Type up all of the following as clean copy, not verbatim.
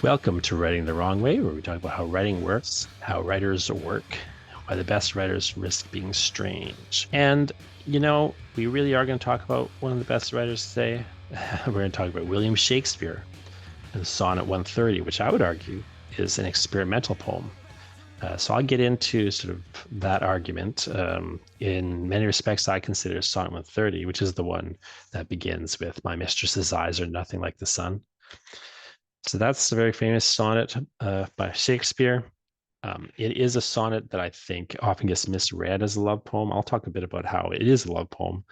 Welcome to Writing the Wrong Way, where we talk about how writing works, how writers work, why the best writers risk being strange. And, we really are going to talk about one of the best writers today. We're going to talk about William Shakespeare and Sonnet 130, which I would argue is an experimental poem. So I'll get into sort of that argument. In many respects, I consider Sonnet 130, which is the one that begins with "My mistress's eyes are nothing like the sun." So that's a very famous sonnet by Shakespeare. It is a sonnet that I think often gets misread as a love poem. I'll talk a bit about how it is a love poem.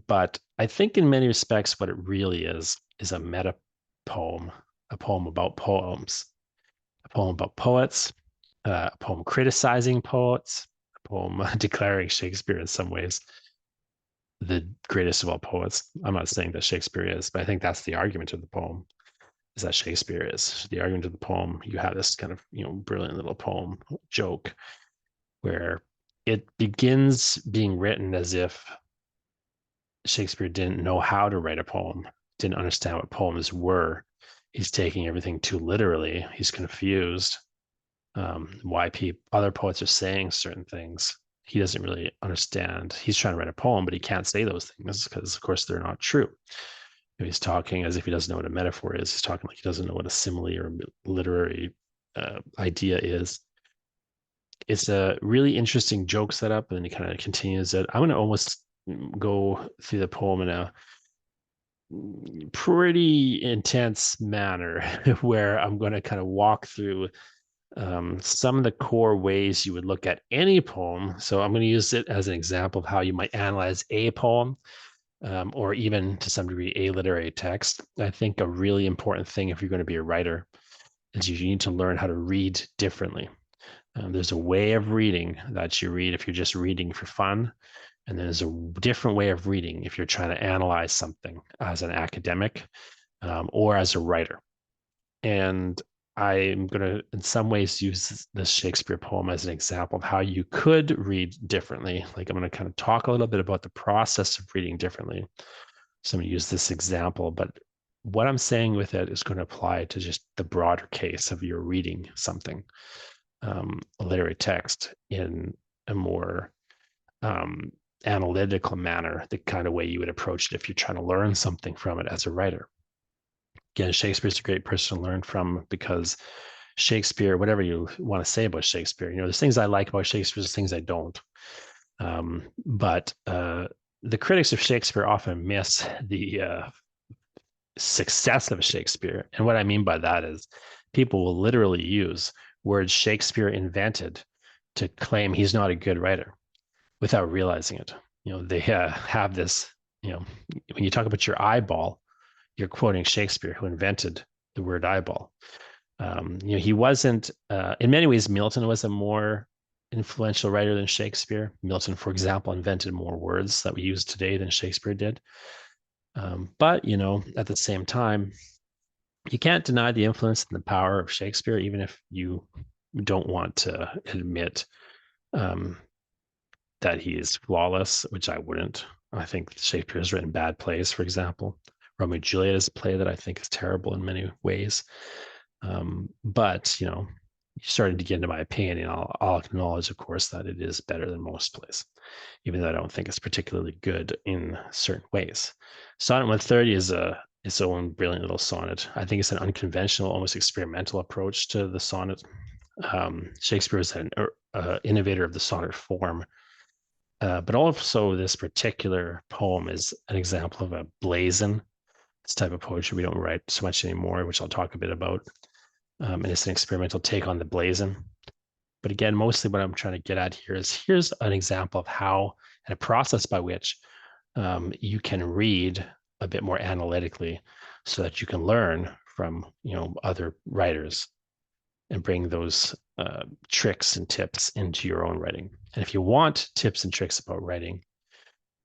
But I think in many respects, what it really is a meta poem, a poem about poems, a poem about poets, a poem criticizing poets, a poem declaring Shakespeare in some ways the greatest of all poets. I'm not saying that Shakespeare is, but I think that's the argument of the poem, is that Shakespeare is. The argument of the poem, you have this kind of, brilliant little poem joke where it begins being written as if Shakespeare didn't know how to write a poem, didn't understand what poems were. He's taking everything too literally. He's confused why other poets are saying certain things. He doesn't really understand. He's trying to write a poem, but he can't say those things because, of course, they're not true. He's talking as if he doesn't know what a metaphor is. He's talking like he doesn't know what a simile or literary idea is. It's a really interesting joke setup, and then he kind of continues it. I'm going to almost go through the poem in a pretty intense manner where I'm going to kind of walk through some of the core ways you would look at any poem. So I'm going to use it as an example of how you might analyze a poem. Or even to some degree a literary text. I think a really important thing if you're going to be a writer is you need to learn how to read differently. There's a way of reading that you read if you're just reading for fun, and there's a different way of reading if you're trying to analyze something as an academic or as a writer. And I'm going to, in some ways, use this Shakespeare poem as an example of how you could read differently. Like I'm going to kind of talk a little bit about the process of reading differently. So I'm going to use this example, but what I'm saying with it is going to apply to just the broader case of you're reading something, a literary text, in a more analytical manner, the kind of way you would approach it if you're trying to learn something from it as a writer. Again, Shakespeare's a great person to learn from because Shakespeare, whatever you want to say about Shakespeare, there's things I like about Shakespeare, there's things I don't. But the critics of Shakespeare often miss the success of Shakespeare. And what I mean by that is people will literally use words Shakespeare invented to claim he's not a good writer without realizing it. They have this, when you talk about your eyeball, you're quoting Shakespeare, who invented the word eyeball. He wasn't, in many ways, Milton was a more influential writer than Shakespeare. Milton, for example, invented more words that we use today than Shakespeare did. But, at the same time, you can't deny the influence and the power of Shakespeare, even if you don't want to admit that he is flawless, which I wouldn't. I think Shakespeare has written bad plays, for example. Romeo and Juliet is a play that I think is terrible in many ways. But, you started to get into my opinion, and I'll acknowledge, of course, that it is better than most plays, even though I don't think it's particularly good in certain ways. Sonnet 130 is its own brilliant little sonnet. I think it's an unconventional, almost experimental approach to the sonnet. Shakespeare is an innovator of the sonnet form. But also this particular poem is an example of a blazon. This type of poetry we don't write so much anymore, which I'll talk a bit about. And it's an experimental take on the blazon. But again, mostly what I'm trying to get at here is here's an example of how and a process by which you can read a bit more analytically so that you can learn from other writers and bring those tricks and tips into your own writing. And if you want tips and tricks about writing,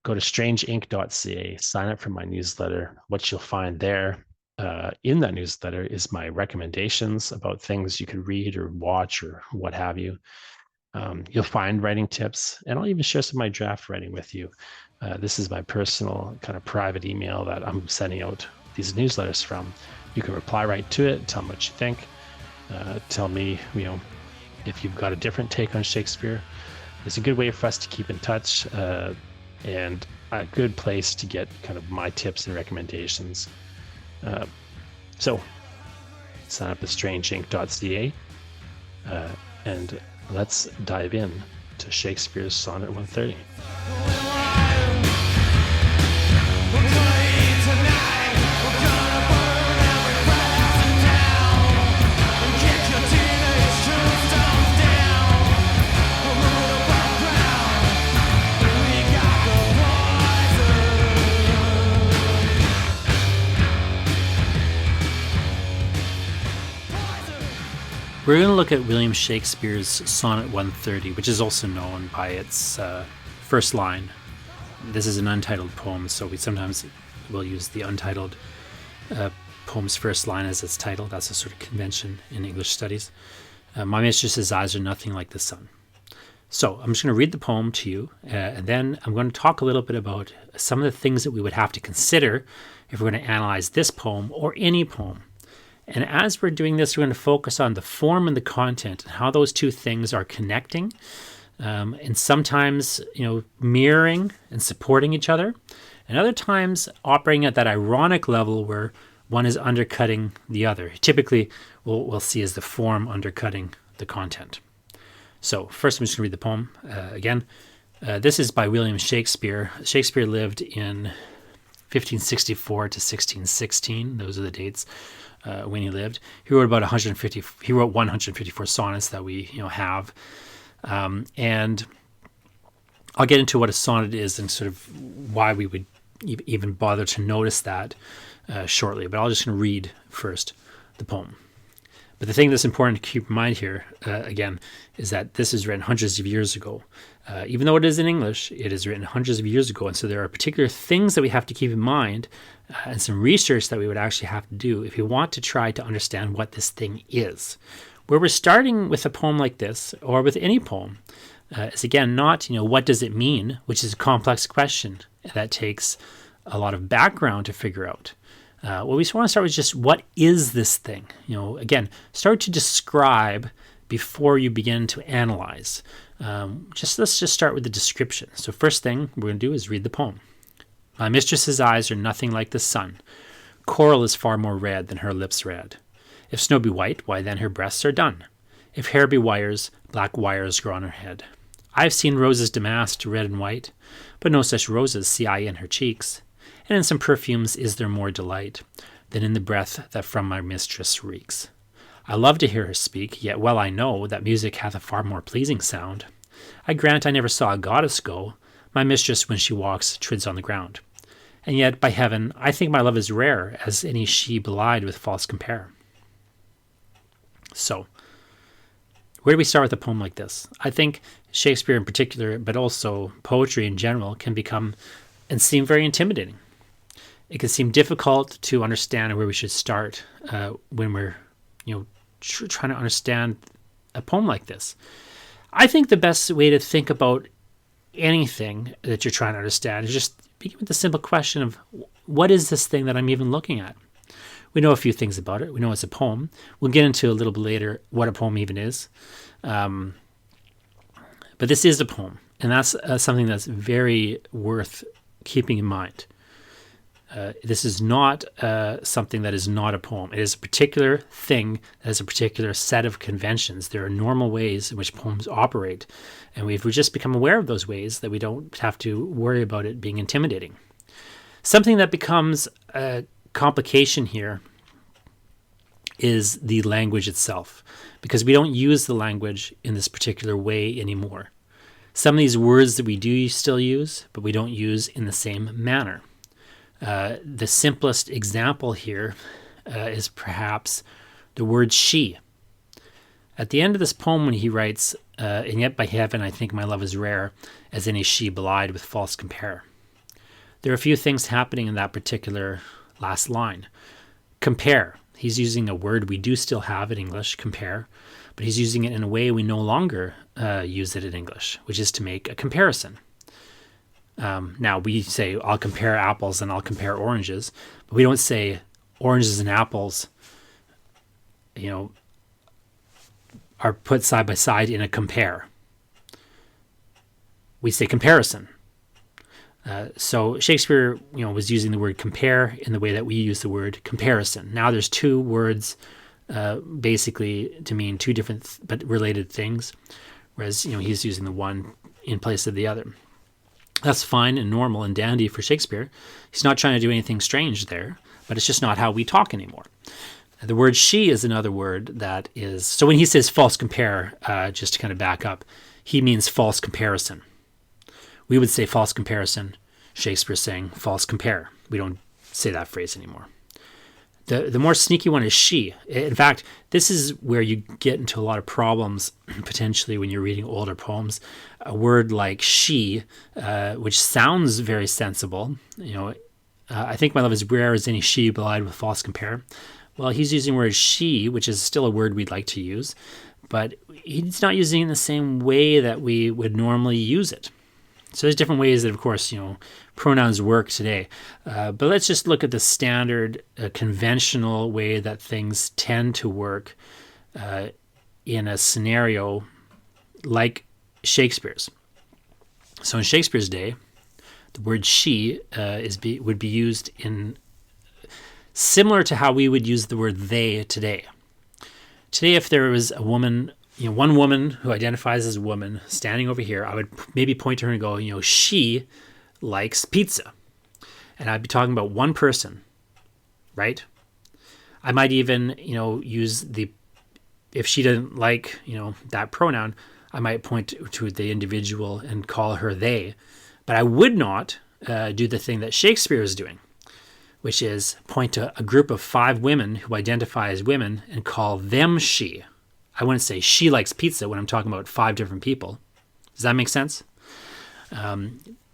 go to strangeinc.ca, sign up for my newsletter. What you'll find there in that newsletter is my recommendations about things you could read or watch or what have you. You'll find writing tips, and I'll even share some of my draft writing with you. This is my personal kind of private email that I'm sending out these newsletters from. You can reply right to it, tell me what you think, tell me, if you've got a different take on Shakespeare. It's a good way for us to keep in touch, and a good place to get kind of my tips and recommendations. So sign up at strangeinc.ca, and let's dive in to Shakespeare's Sonnet 130. We're going to look at William Shakespeare's Sonnet 130, which is also known by its first line. This is an untitled poem, so we sometimes will use the untitled poem's first line as its title. That's a sort of convention in English studies. My mistress's eyes are nothing like the sun. So I'm just going to read the poem to you, and then I'm going to talk a little bit about some of the things that we would have to consider if we're going to analyze this poem or any poem. And as we're doing this, we're going to focus on the form and the content and how those two things are connecting, and sometimes, mirroring and supporting each other, and other times operating at that ironic level where one is undercutting the other. Typically, we'll see as the form undercutting the content. So first, I'm just going to read the poem again. This is by William Shakespeare. Shakespeare lived in 1564 to 1616. Those are the dates. When he lived, he wrote about 150. He wrote 154 sonnets that we have, and I'll get into what a sonnet is and sort of why we would even bother to notice that shortly. But I'll just going to read first the poem. But the thing that's important to keep in mind here, again, is that this is written hundreds of years ago. Even though it is in English, it is written hundreds of years ago. And so there are particular things that we have to keep in mind and some research that we would actually have to do if we want to try to understand what this thing is. Where we're starting with a poem like this, or with any poem, is again not, what does it mean, which is a complex question that takes a lot of background to figure out. What we want to start with just what is this thing? Again, start to describe before you begin to analyze. Let's just start with the description. So first thing we're going to do is read the poem. My mistress's eyes are nothing like the sun. Coral is far more red than her lips red. If snow be white, why then her breasts are dun. If hair be wires, black wires grow on her head. I have seen roses damasked red and white, but no such roses see I in her cheeks. And in some perfumes is there more delight than in the breath that from my mistress reeks. I love to hear her speak, yet well I know that music hath a far more pleasing sound. I grant I never saw a goddess go. My mistress when she walks treads on the ground. And yet, by heaven, I think my love is rare, as any she belied with false compare. So, where do we start with a poem like this? I think Shakespeare in particular, but also poetry in general, can become and seem very intimidating. It can seem difficult to understand where we should start when we're, trying to understand a poem like this. I think the best way to think about anything that you're trying to understand is just begin with the simple question of what is this thing that I'm even looking at? We know a few things about it. We know it's a poem. We'll get into a little bit later what a poem even is. But this is a poem, and that's something that's very worth keeping in mind. This is not something that is not a poem. It is a particular thing that has a particular set of conventions. There are normal ways in which poems operate, and we've just become aware of those ways that we don't have to worry about it being intimidating. Something that becomes a complication here is the language itself, because we don't use the language in this particular way anymore. Some of these words that we do still use, but we don't use in the same manner. The simplest example here is perhaps the word she. At the end of this poem when he writes, and yet by heaven I think my love is rare, as any she belied with false compare. There are a few things happening in that particular last line. Compare. He's using a word we do still have in English, compare, but he's using it in a way we no longer use it in English, which is to make a comparison. Now, we say, I'll compare apples and I'll compare oranges, but we don't say, oranges and apples, are put side by side in a compare. We say comparison. So Shakespeare, was using the word compare in the way that we use the word comparison. Now there's two words basically to mean two different but related things, whereas he's using the one in place of the other. That's fine and normal and dandy for Shakespeare. He's not trying to do anything strange there, but it's just not how we talk anymore. The word she is another word that is, so when he says false compare, just to kind of back up, he means false comparison. We would say false comparison. Shakespeare's saying false compare. We don't say that phrase anymore. The more sneaky one is she. In fact, this is where you get into a lot of problems potentially when you're reading older poems. A word like she, which sounds very sensible. I think my love is rare as any she belied with false compare. Well, he's using the word she, which is still a word we'd like to use, but he's not using it in the same way that we would normally use it. So there's different ways that, of course, pronouns work today. But let's just look at the standard, conventional way that things tend to work in a scenario like Shakespeare's. So in Shakespeare's day, the word she would be used in similar to how we would use the word they today. Today, if there was a woman, one woman who identifies as a woman standing over here, I would maybe point to her and go, she likes pizza. And I'd be talking about one person, right? I might even, use if she doesn't like, that pronoun, I might point to the individual and call her they. But I would not do the thing that Shakespeare is doing, which is point to a group of 5 women who identify as women and call them she. I wouldn't say she likes pizza when I'm talking about 5 different people. Does that make sense?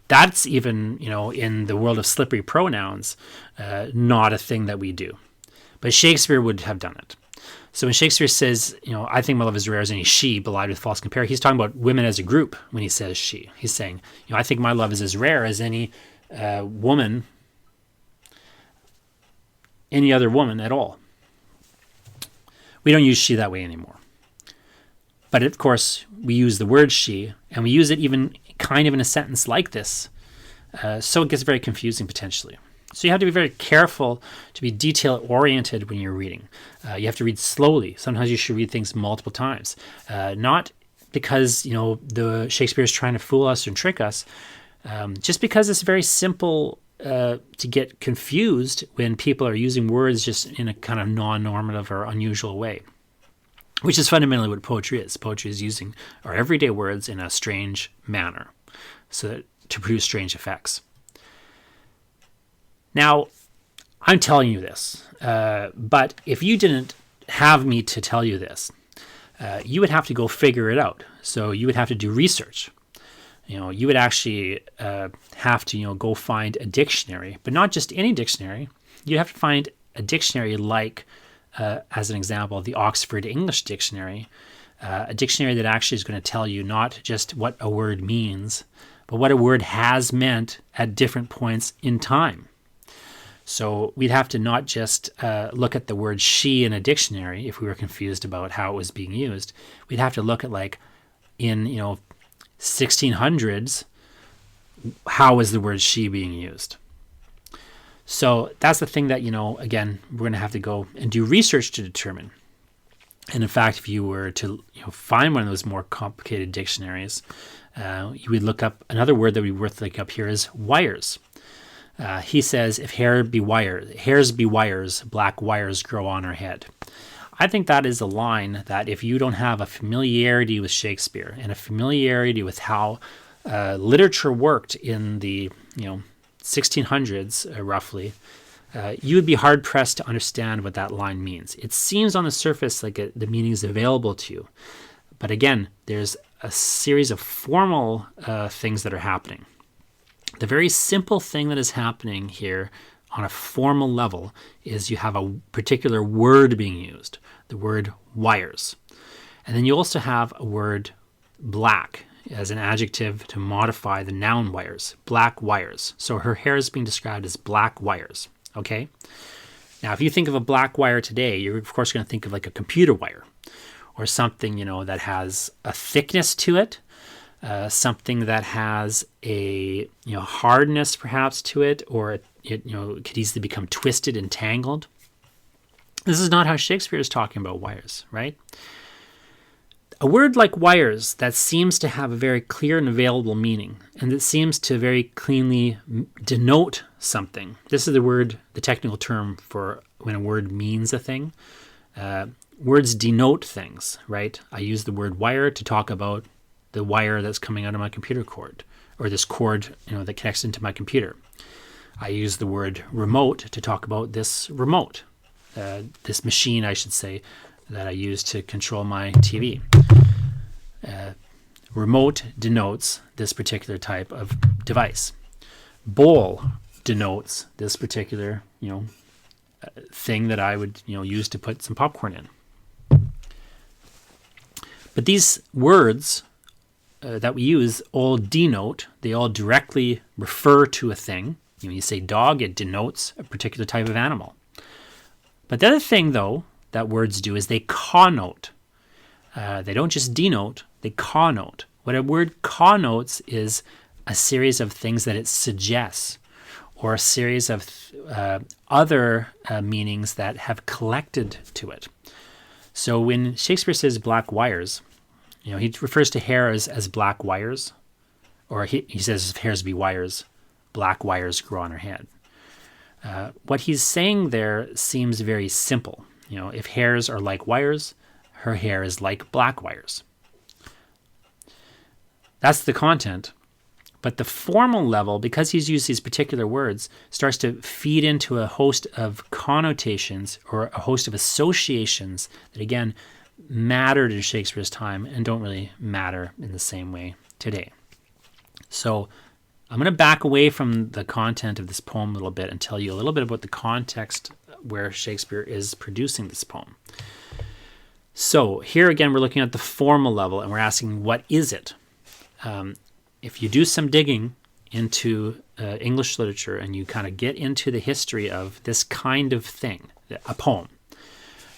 That's even, in the world of slippery pronouns, not a thing that we do. But Shakespeare would have done it. So when Shakespeare says, I think my love is rare as any she belied with false compare, he's talking about women as a group when he says she. He's saying, I think my love is as rare as any woman, any other woman at all. We don't use she that way anymore. But of course, we use the word she, and we use it even kind of in a sentence like this. So it gets very confusing potentially. So you have to be very careful to be detail-oriented when you're reading. You have to read slowly. Sometimes you should read things multiple times. Not because, the Shakespeare is trying to fool us and trick us, just because it's very simple to get confused when people are using words just in a kind of non-normative or unusual way, which is fundamentally what poetry is. Poetry is using our everyday words in a strange manner to produce strange effects. Now, I'm telling you this, but if you didn't have me to tell you this, you would have to go figure it out. So you would have to do research. You would actually have to, go find a dictionary, but not just any dictionary. You have to find a dictionary like, as an example, the Oxford English Dictionary, a dictionary that actually is going to tell you not just what a word means, but what a word has meant at different points in time. So we'd have to not just look at the word she in a dictionary if we were confused about how it was being used. We'd have to look at, like, in, 1600s, how was the word she being used? So that's the thing that, again, we're going to have to go and do research to determine. And in fact, if you were to find one of those more complicated dictionaries, you would look up another word that would be worth looking up here is wires. He says, if hairs be wires, black wires grow on her head. I think that is a line that if you don't have a familiarity with Shakespeare and a familiarity with how literature worked in the 1600s, roughly, you would be hard-pressed to understand what that line means. It seems on the surface like the meaning is available to you. But again, there's a series of formal things that are happening. The very simple thing that is happening here on a formal level is you have a particular word being used, the word wires. And then you also have a word black as an adjective to modify the noun wires, black wires. So her hair is being described as black wires, okay? Now, if you think of a black wire today, you're of course going to think of like a computer wire or something, that has a thickness to it, something that has a hardness perhaps to it, or it could easily become twisted and tangled. This is not how Shakespeare is talking about wires, right? A word like wires that seems to have a very clear and available meaning, and that seems to very cleanly denote something. This is the technical term for when a word means a thing. Words denote things, right? I use the word wire to talk about the wire that's coming out of my computer cord, or this cord, that connects into my computer. I use the word remote to talk about this remote, this machine, I should say, that I use to control my TV. Remote denotes this particular type of device. Bowl denotes this particular, thing that I would, use to put some popcorn in. But these words that we use all denote, they all directly refer to a thing. When you say dog, it denotes a particular type of animal. But the other thing, though, that words do is they connote. They don't just denote, they connote. What a word connotes is a series of things that it suggests, or a series of other meanings that have collected to it. So when Shakespeare says black wires, he refers to hair as black wires, or he says if hairs be wires, black wires grow on her head. What he's saying there seems very simple. If hairs are like wires, her hair is like black wires. That's the content. But the formal level, because he's used these particular words, starts to feed into a host of connotations or a host of associations that, again, mattered in Shakespeare's time and don't really matter in the same way today. So I'm going to back away from the content of this poem a little bit and tell you a little bit about the context where Shakespeare is producing this poem. So here again, we're looking at the formal level and we're asking, what is it? If you do some digging into English literature and you kind of get into the history of this kind of thing, a poem,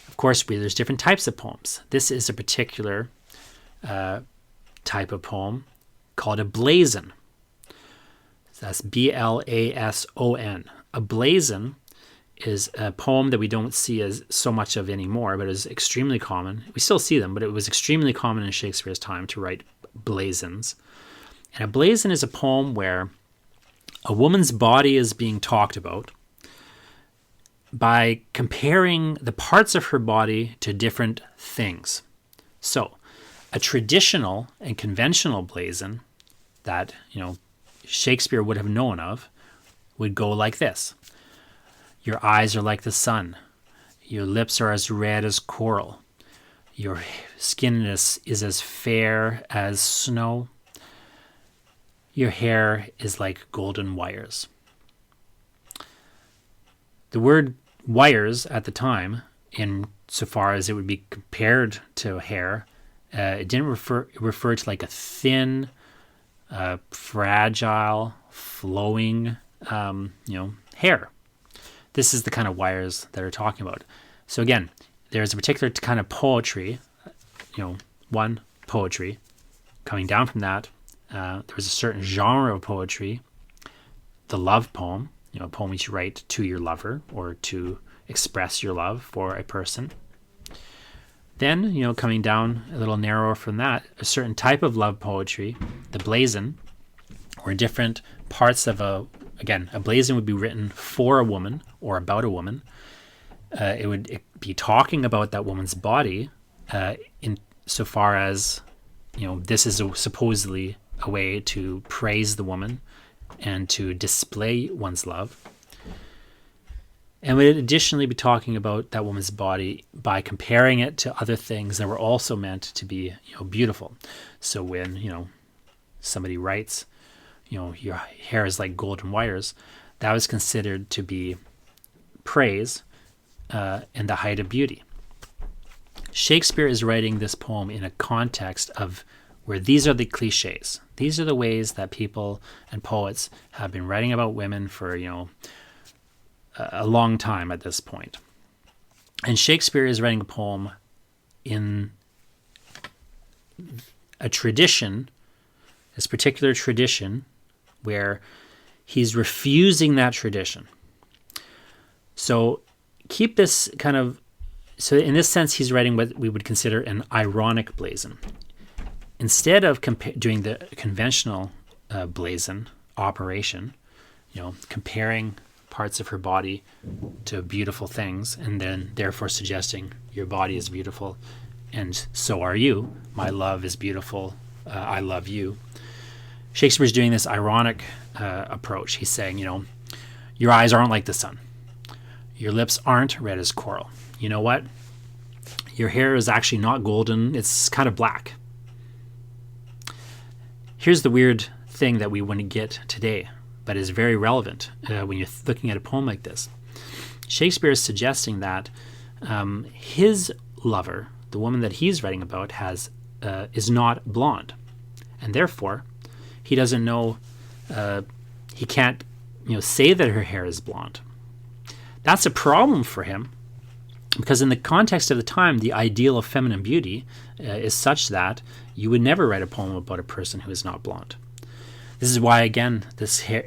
of course, there's different types of poems. This is a particular type of poem called a blazon. That's B-L-A-S-O-N. A blazon is a poem that we don't see as so much of anymore, but is extremely common. We still see them, but it was extremely common in Shakespeare's time to write blazons. And a blazon is a poem where a woman's body is being talked about by comparing the parts of her body to different things. So, a traditional and conventional blazon that, Shakespeare would have known of would go like this. Your eyes are like the sun. Your lips are as red as coral. Your skin is as fair as snow. Your hair is like golden wires. The word wires at the time, in so far as it would be compared to hair, it didn't refer to like a thin, fragile, flowing, hair. This is the kind of wires that are talking about. So again, there's a particular kind of poetry, poetry. Coming down from that, there was a certain genre of poetry, the love poem, a poem which you write to your lover or to express your love for a person. Then, coming down a little narrower from that, a certain type of love poetry, the blazon, where different parts of a blazon would be written for a woman or about a woman. It would be talking about that woman's body in so far as, this is supposedly a way to praise the woman and to display one's love. And would additionally be talking about that woman's body by comparing it to other things that were also meant to be, beautiful. So when, somebody writes, your hair is like golden wires, that was considered to be praise and the height of beauty. Shakespeare is writing this poem in a context of where these are the cliches. These are the ways that people and poets have been writing about women for, a long time at this point. And Shakespeare is writing a poem in a tradition, this particular tradition, where he's refusing that tradition. So keep this kind of, so in this sense, he's writing what we would consider an ironic blazon. Instead of doing the conventional blazon operation, comparing parts of her body to beautiful things, and then therefore suggesting your body is beautiful, and so are you. My love is beautiful. I love you. Shakespeare's doing this ironic approach. He's saying, your eyes aren't like the sun. Your lips aren't red as coral. You know what? Your hair is actually not golden. It's kind of black. Here's the weird thing that we wouldn't get today, but is very relevant when you're looking at a poem like this. Shakespeare is suggesting that his lover, the woman that he's writing about, is not blonde, and therefore he doesn't know. He can't, say that her hair is blonde. That's a problem for him, because in the context of the time, the ideal of feminine beauty is such that you would never write a poem about a person who is not blonde. This is why, again, this hair,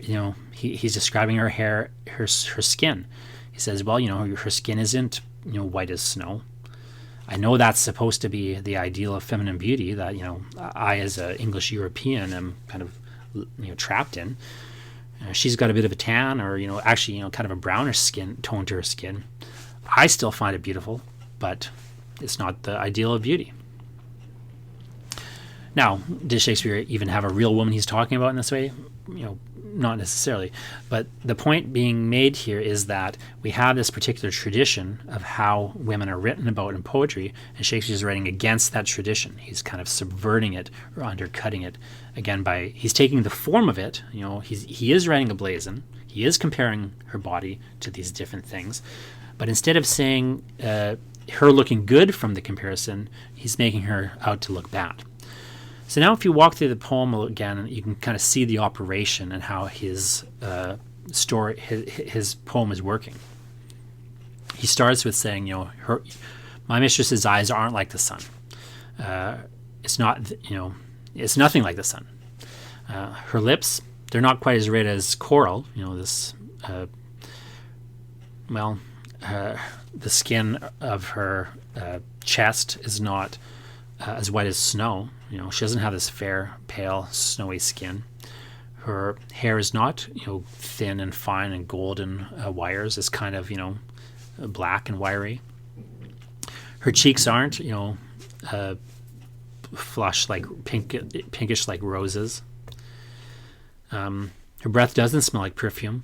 he's describing her hair, her skin. He says, well, her skin isn't, white as snow. I know that's supposed to be the ideal of feminine beauty that, I as an English European am kind of, trapped in. She's got a bit of a tan, or, actually, kind of a brownish skin tone to her skin. I still find it beautiful, but it's not the ideal of beauty. Now, does Shakespeare even have a real woman he's talking about in this way? Not necessarily. But the point being made here is that we have this particular tradition of how women are written about in poetry, and Shakespeare's writing against that tradition. He's kind of subverting it or undercutting it, again, he's taking the form of it. He is writing a blazon. He is comparing her body to these different things. But instead of saying her looking good from the comparison, he's making her out to look bad. So now if you walk through the poem again, you can kind of see the operation and how his story, his poem is working. He starts with saying, my mistress's eyes aren't like the sun. It's not, it's nothing like the sun. Her lips, they're not quite as red as coral. The skin of her chest is not as white as snow. She doesn't have this fair, pale, snowy skin. Her hair is not, thin and fine and golden wires. It's kind of, black and wiry. Her cheeks aren't, flush like pinkish like roses. Her breath doesn't smell like perfume.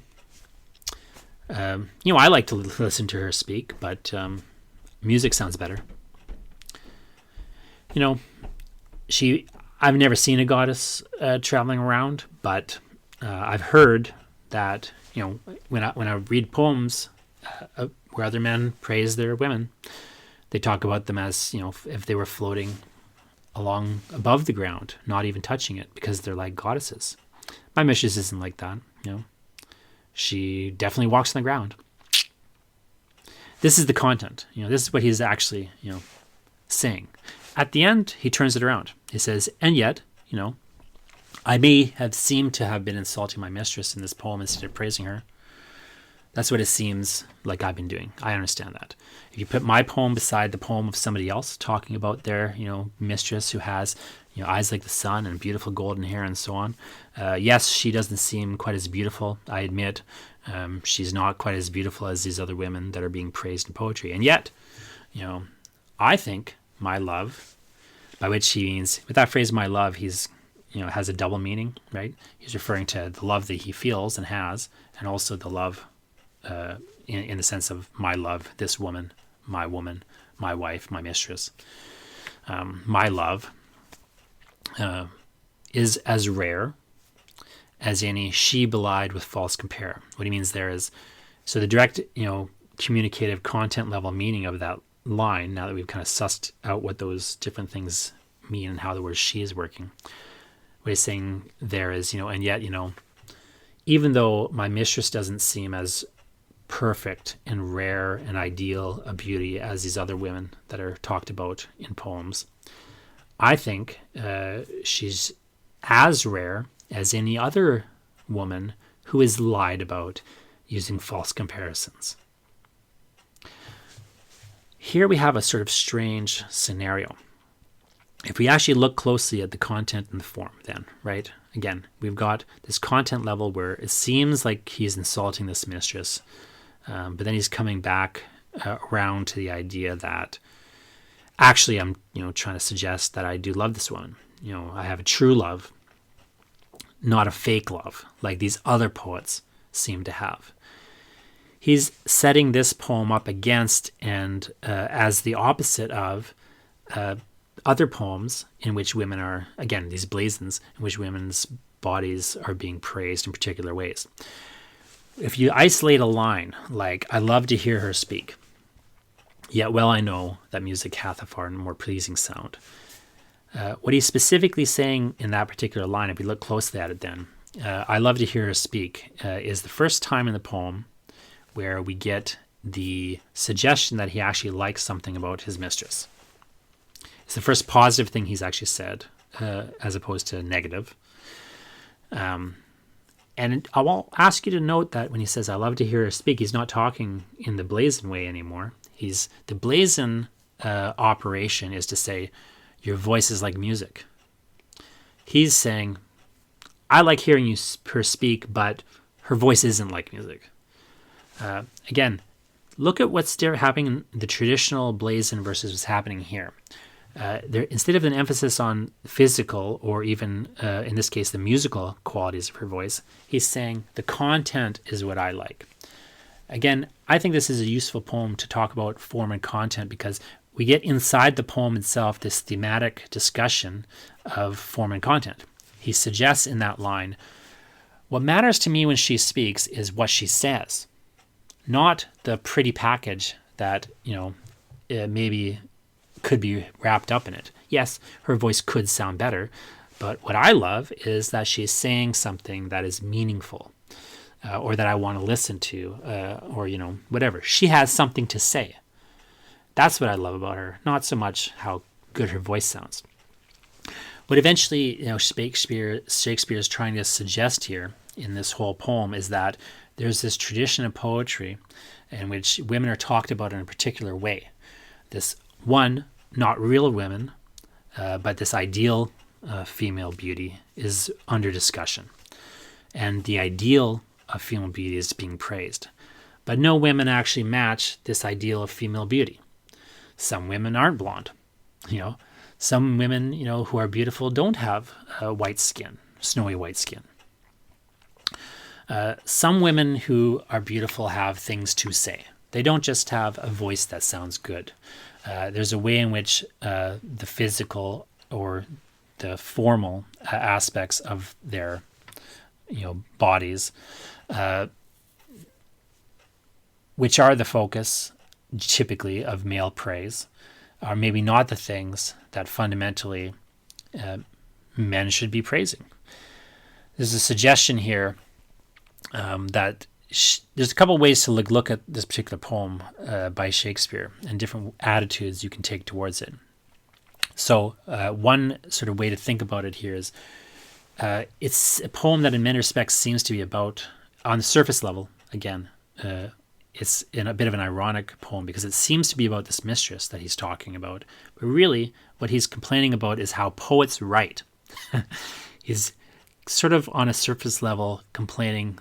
I like to listen to her speak, but music sounds better. I've never seen a goddess traveling around, but I've heard that, when I read poems where other men praise their women, they talk about them as, if they were floating along above the ground, not even touching it, because they're like goddesses. My mistress isn't like that, She definitely walks on the ground. This is the content. This is what he's actually, saying. At the end, he turns it around. He says, and yet, I may have seemed to have been insulting my mistress in this poem instead of praising her. That's what it seems like I've been doing. I understand that. If you put my poem beside the poem of somebody else talking about their, mistress who has, eyes like the sun and beautiful golden hair and so on. Yes, she doesn't seem quite as beautiful, I admit. She's not quite as beautiful as these other women that are being praised in poetry. And yet, I think my love, by which he means, with that phrase, my love, he's, has a double meaning, right? He's referring to the love that he feels and has, and also the love in the sense of my love, this woman, my wife, my mistress. My love is as rare as any she belied with false compare. What he means there is, so the direct, communicative content level meaning of that line, now that we've kind of sussed out what those different things mean and how the word she is working, what he's saying there is, and yet, even though my mistress doesn't seem as perfect and rare and ideal a beauty as these other women that are talked about in poems. I think she's as rare as any other woman who is lied about using false comparisons. Here we have a sort of strange scenario. If we actually look closely at the content and the form, then, right? Again, we've got this content level where it seems like he's insulting this mistress, but then he's coming back around to the idea that actually I'm, trying to suggest that I do love this woman. I have a true love, not a fake love, like these other poets seem to have. He's setting this poem up against and as the opposite of other poems in which women are, again, these blazons, in which women's bodies are being praised in particular ways. If you isolate a line like, I love to hear her speak, yet well I know that music hath a far more pleasing sound. What he's specifically saying in that particular line, if you look closely at it then, I love to hear her speak, is the first time in the poem where we get the suggestion that he actually likes something about his mistress. It's the first positive thing he's actually said, as opposed to negative. And I'll ask you to note that when he says, I love to hear her speak, he's not talking in the blazon way anymore. The blazon operation is to say, your voice is like music. He's saying, I like hearing her speak, but her voice isn't like music. Again, look at what's happening in the traditional blazon versus what's happening here. Instead of an emphasis on physical or even, in this case, the musical qualities of her voice, he's saying the content is what I like. Again, I think this is a useful poem to talk about form and content because we get inside the poem itself this thematic discussion of form and content. He suggests in that line, what matters to me when she speaks is what she says, not the pretty package that, maybe could be wrapped up in it. Yes, her voice could sound better, but what I love is that she's saying something that is meaningful, or that I want to listen to, or whatever. She has something to say. That's what I love about her, not so much how good her voice sounds. What eventually, Shakespeare is trying to suggest here in this whole poem is that there's this tradition of poetry in which women are talked about in a particular way. This one, not real women, but this ideal female beauty is under discussion. And the ideal of female beauty is being praised. But no women actually match this ideal of female beauty. Some women aren't blonde. Some women, who are beautiful don't have white skin, snowy white skin. Some women who are beautiful have things to say. They don't just have a voice that sounds good. There's a way in which the physical or the formal aspects of their, bodies, which are the focus typically of male praise, are maybe not the things that fundamentally men should be praising. There's a suggestion here that there's a couple of ways to look at this particular poem by Shakespeare and different attitudes you can take towards it. So one sort of way to think about it here is it's a poem that in many respects seems to be about, on the surface level, again, it's in a bit of an ironic poem because it seems to be about this mistress that he's talking about. But really, what he's complaining about is how poets write. He's sort of on a surface level complaining,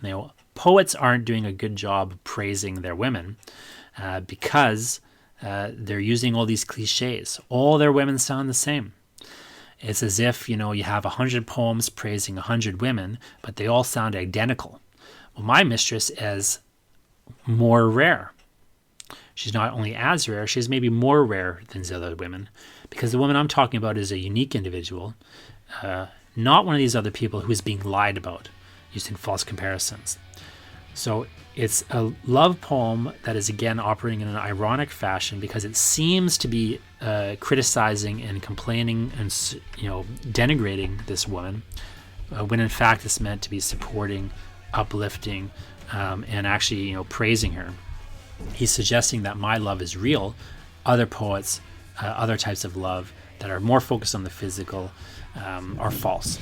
poets aren't doing a good job praising their women because they're using all these cliches. All their women sound the same. It's as if, you have 100 poems praising 100 women, but they all sound identical. Well, my mistress is more rare. She's not only as rare, she's maybe more rare than the other women, because the woman I'm talking about is a unique individual, not one of these other people who is being lied about using false comparisons. So it's a love poem that is again operating in an ironic fashion because it seems to be criticizing and complaining and denigrating this woman, when in fact it's meant to be supporting uplifting, and actually, praising her. He's suggesting that my love is real. Other poets, other types of love that are more focused on the physical, are false.